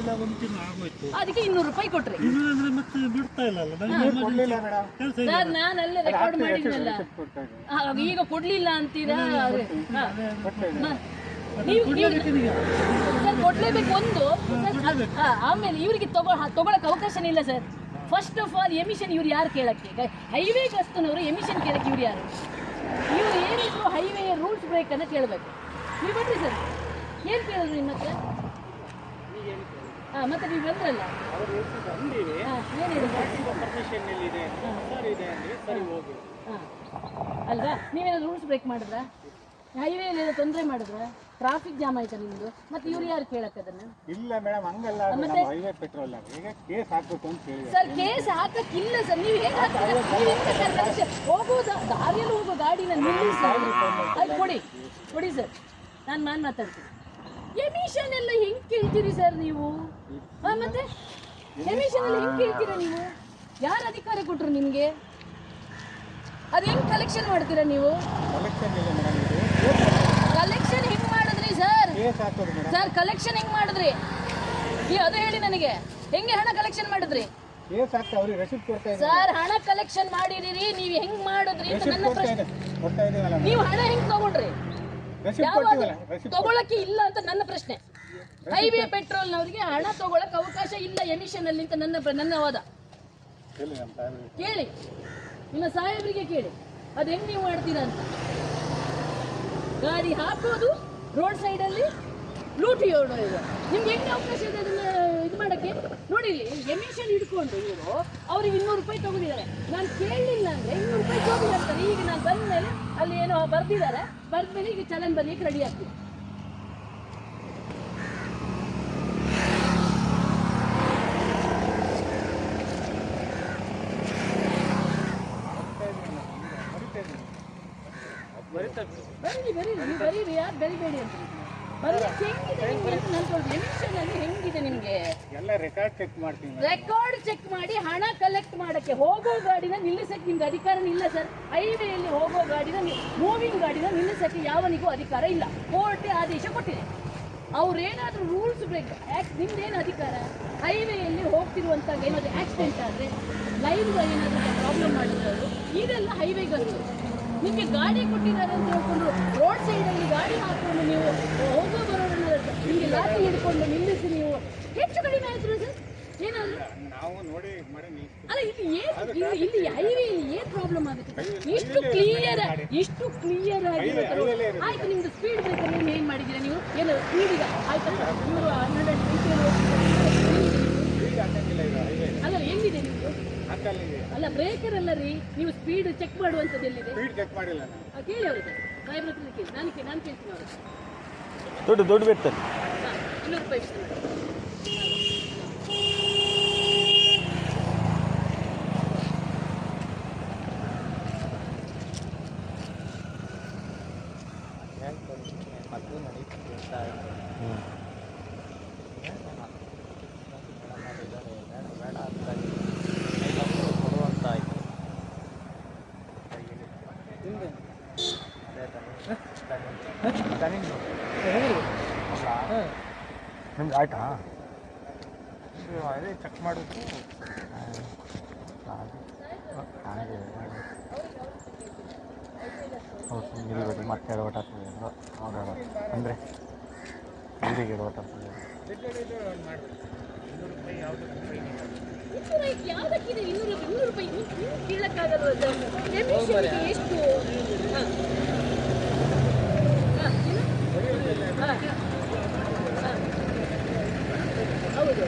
ಇಲ್ಲ, ಒಂದು ತಿಂಗಳು ಆಗೋಯ್ತು. ಅದಕ್ಕೆ 200 ರೂಪಾಯಿ ಕೊಟ್ರಿ. ಇನ್ನೂರಂದ್ರೆ ಮತ್ತೆ ಬಿಡ್ತಾ ಇಲ್ಲ ಅಲ್ಲ, ಕೆಲಸ ಇಲ್ಲ. ಸರ್ ನಾನಲ್ಲೇ ರೆಕಾರ್ಡ್ ಮಾಡಿದ್ನಲ್ಲ, ಈಗ ಕೊಡ್ಲಿಲ್ಲ ಅಂತೀರಾ? ನೀವು ಸರ್ ಕೊಡ್ಲೇಬೇಕು ಒಂದು. ಆಮೇಲೆ ಇವರಿಗೆ ತಗೊಳಕ್ ಅವಕಾಶನೇ ಇಲ್ಲ sir. First of all emission ಇವ್ರು ಯಾರು ಕೇಳಕ್ಕೆ? ಹೈವೇ ಗಸ್ತನವರು ಎಮಿಷನ್ ಕೇಳಕ್ಕೆ ಇವ್ರು ಯಾರು? ಇವ್ರು ಏನಿದ್ರು ಹೈವೇ ರೂಲ್ಸ್ ಬ್ರೇಕ್ ಅನ್ನ ಕೇಳಬೇಕು. ನೀವು ಬನ್ರಿ ಸರ್, ಏನ್ ಕೇಳಿದ್ರು ನಿಮ್ಮ ಹತ್ರ? ಮತ್ತೆ ನೀವು ಬಂದ್ರಲ್ಲ, ಅಲ್ವಾ? ನೀವೇನಾದ್ರು ರೂಲ್ಸ್ ಬ್ರೇಕ್ ಮಾಡಿದ್ರ? ಹೈವೇ ಎಲ್ಲ ತೊಂದರೆ ಮಾಡಿದ್ರ? ಟ್ರಾಫಿಕ್ ಜಾಮ್ ಆಯ್ತಾ ನಿಮ್ದು? ಮತ್ತೆ ಇವ್ರು ಯಾರು ಕೇಳಕ್ಕೆ ಅದನ್ನ? ಇಲ್ಲ ಮೇಡಮ್, ಹಂಗಲ್ಲ. ಹೈವೇ ಪೆಟ್ರೋಲ್ ಈಗ ಕೇಸ್ ಹಾಕ್ಬೇಕು ಅಂತ ಹೇಳಿ. ಸರ್ ಕೇಸ್ ಹಾಕಕ್ಕಿಲ್ಲ ಸರ್. ನೀವು ಹೇಗೆ ಹಾಕ್ತೀರಾ? ಹೋಗೋ ದಾರಿಯಲ್ಲಿ ಹೋಗೋ ಗಾಡಿನ ನಿಲ್ಲಿಸಿ ಅದು ಕೊಡಿ ಸರ್. ನಾನು ಮಾತಾಡ್ತೀನಿ. ಎಮಿಷನ್ ಎಲ್ಲ ಹೆಂಗ್ ಕೇಳ್ತೀರಿ ಸರ್ ನೀವು? ಮತ್ತೆ ಎಮಿಷನ್ ಎಲ್ಲ ಹೆಂಗ್ ಕೇಳ್ತೀರಾ ನೀವು? ಯಾರು ಅಧಿಕಾರ ಕೊಟ್ರು ನಿಮ್ಗೆ? ಅದ್ ಹೆಂಗ್ ಕಲೆಕ್ಷನ್ ಮಾಡ್ತೀರಾ ನೀವು? ಕಲೆಕ್ಷನ್ ಹೆಂಗ್ ಮಾಡಿದ್ರಿ ಸರ್? ಸರ್ ಕಲೆಕ್ಷನ್ ಹೆಂಗ್ ಮಾಡಿದ್ರಿ? ಅದು ಹೇಳಿ ನನಗೆ. ಹೆಂಗೆ ಹಣ ಕಲೆಕ್ಷನ್ ಮಾಡಿದ್ರಿ ಸರ್? ಹಣ ಕಲೆಕ್ಷನ್ ಮಾಡಿದಿರಿ, ನೀವು ಹೆಂಗ್ ಮಾಡಿದ್ರಿ ಅಂತ ನನ್ನ ಪ್ರಶ್ನೆ. ನೀವು ಹಣ ಹೆಂಗ್ ತಗೊಂಡ್ರಿ? ತಗೊಳಕ್ಕೆ ಇಲ್ಲ ಅಂತ ನನ್ನ ಪ್ರಶ್ನೆ. ಹೈವೇ ಪೆಟ್ರೋಲ್ನವರಿಗೆ ಹಣ ತಗೊಳಕ್ ಅವಕಾಶ ಇಲ್ಲ ಎಮಿಷನ್ ಅಲ್ಲಿ ಅಂತ ನನ್ನ ವಾದ. ಕೇಳಿ, ನಿಮ್ಮ ಸಾಹೇಬರಿಗೆ ಕೇಳಿ, ಅದ್ ಹೆಂಗ್ ನೀವು ಮಾಡ್ತೀರಾ ಅಂತ. ಗಾಡಿ ಹಾಕೋದು ರೋಡ್ ಸೈಡ್ ಅಲ್ಲಿ ಲೂಟಿ ಹೊಡೋದು, ನಿಮ್ಗೆ ಹೆಂಗೆ ಅವಕಾಶ ಇದೆ ಅದನ್ನ ಇದು ಮಾಡಕ್ಕೆ? ನೋಡಿ, ಎಮಿಷನ್ ಹಿಡ್ಕೊಂಡು ಇವರು ಅವ್ರಿಗೆ 200 ರೂಪಾಯಿ ತಗೊಂಡಿದ್ದಾರೆ. ನಾನು ಕೇಳಲಿಲ್ಲ ಅಂದ್ರೆ 200 ರೂಪಾಯಿ ತಗೊಂಡಿರ್ತಾರೆ. ಈಗ ನಾನು ಬಂದ ಮೇಲೆ ಅಲ್ಲಿ ಏನೋ ಬರ್ದಿದ್ದಾರೆ, ಬರ್ದ್ಮೇಲೆ ಈಗ ಚಲನ್ ಬರ್ಲಿಕ್ಕೆ ರೆಡಿ ಆಗ್ತೀನಿ. ಬರೀರಿ, ಯಾರು ಬೆಳಿಬೇಡಿ ಅಂತ. ಎಮಿಷನ್ ಅಲ್ಲಿ ಹೆಂಗಿದೆ ನಿಮ್ಗೆ? ರೆಕಾರ್ಡ್ ಚೆಕ್ ಮಾಡ್ತೀನಿ. ರೆಕಾರ್ಡ್ ಚೆಕ್ ಮಾಡಿ ಹಣ ಕಲೆಕ್ಟ್ ಮಾಡಕ್ಕೆ ಹೋಗೋ ಗಾಡಿನ ನಿಲ್ಲಿಸಕ್ಕೆ ನಿಮ್ಗೆ ಅಧಿಕಾರ ಇಲ್ಲ ಸರ್. ಹೈವೇಯಲ್ಲಿ ಹೋಗೋ ಗಾಡಿನ, ಮೂವಿಂಗ್ ಗಾಡಿನ ನಿಲ್ಲಿಸಕ್ಕೆ ಯಾವನಿಗೂ ಅಧಿಕಾರ ಇಲ್ಲ. ಕೋರ್ಟ್ ಆದೇಶ ಕೊಟ್ಟಿದೆ. ಅವ್ರೇನಾದ್ರೂ ರೂಲ್ಸ್ ಬ್ರೇಕ್, ನಿಮ್ದೇನು ಅಧಿಕಾರ? ಹೈವೇಯಲ್ಲಿ ಹೋಗ್ತಿರುವಂತ ಏನಾದ್ರು ಆಕ್ಸಿಡೆಂಟ್ ಆದ್ರೆ, ಲೈವ್ ಏನಾದ್ರು ಪ್ರಾಬ್ಲಮ್ ಮಾಡಿದ್ರು, ಇದೆಲ್ಲ ಹೈವೇಗಂತೂ. ನಿಮಗೆ ಗಾಡಿ ಕೊಟ್ಟಿದ್ದಾರೆ ಅಂತ ಹೇಳ್ಕೊಂಡು ರೋಡ್ ಸೈಡಲ್ಲಿ ಗಾಡಿ ಹಾಕೊಂಡು ನೀವು ಹೋಗೋ ಬರೋದನ್ನ ನಿಮಗೆ ಲಾಠಿ ಹಿಡ್ಕೊಂಡು ನಿಲ್ಲಿಸಿ ನೀವು ಹೆಚ್ಚು ಕಡಿಮೆ ಆಯ್ತು ಸರ್. ಏನಾದ್ರು ಅಲ್ಲ, ಇಲ್ಲಿ ಹೈವೇ ಏನ್ ಪ್ರಾಬ್ಲಮ್ ಆಗುತ್ತೆ? ಇಷ್ಟು ಕ್ಲಿಯರ್ ಆಗಿ ಆಯ್ತು. ನಿಮ್ದು ಸ್ಪೀಡ್ ಬ್ರೇಕರ್ ಏನ್ ಮಾಡಿದ್ದೀರಾ ನೀವು? ಏನು ಸ್ಪೀಡಿಗೆ ಆಯ್ತು, ಇವರು 120 ಅಲ್ಲ, ಎಲ್ಲಿದೆ ನಿಮ್ದು? ಅಲ್ಲ, ಬ್ರೇಕರ್ ಅಲ್ಲ ರೀ, ನೀವು ಸ್ಪೀಡ್ ಚೆಕ್ ಮಾಡುವಂಥದ್ದು ಎಲ್ಲಿದೆ? ಕೇಳಿ ಅವ್ರಿಗೆ, ಸಾಹೇಬ್ರ ಹತ್ರ ಕೇಳಿ. ನಾನು ಕೇಳ್ತೀನಿ ಅವ್ರಿಗೆ. ದುಡ್ಡು ಬಿಡ್ತಾರೆ. 200 ರೂಪಾಯಿ ನಿಮ್ಗೆ ಆಯ್ತಾ? ಅದೇ ಚೆಕ್ ಮಾಡೋದು. ಹೌದು, ಮತ್ತೆ ಎಡವಟ ಅಂದರೆ ಊರಿಗೆ ಎಡವಟ ಆಗ್ತದೆ. ಯಾವ್ದಕ್ಕಿದೆ 200 ರೂಪಾಯಿ? ಕೇಳಕ್ಕಾಗಲ್ಲ. ಎಷ್ಟು? ಹೌದು.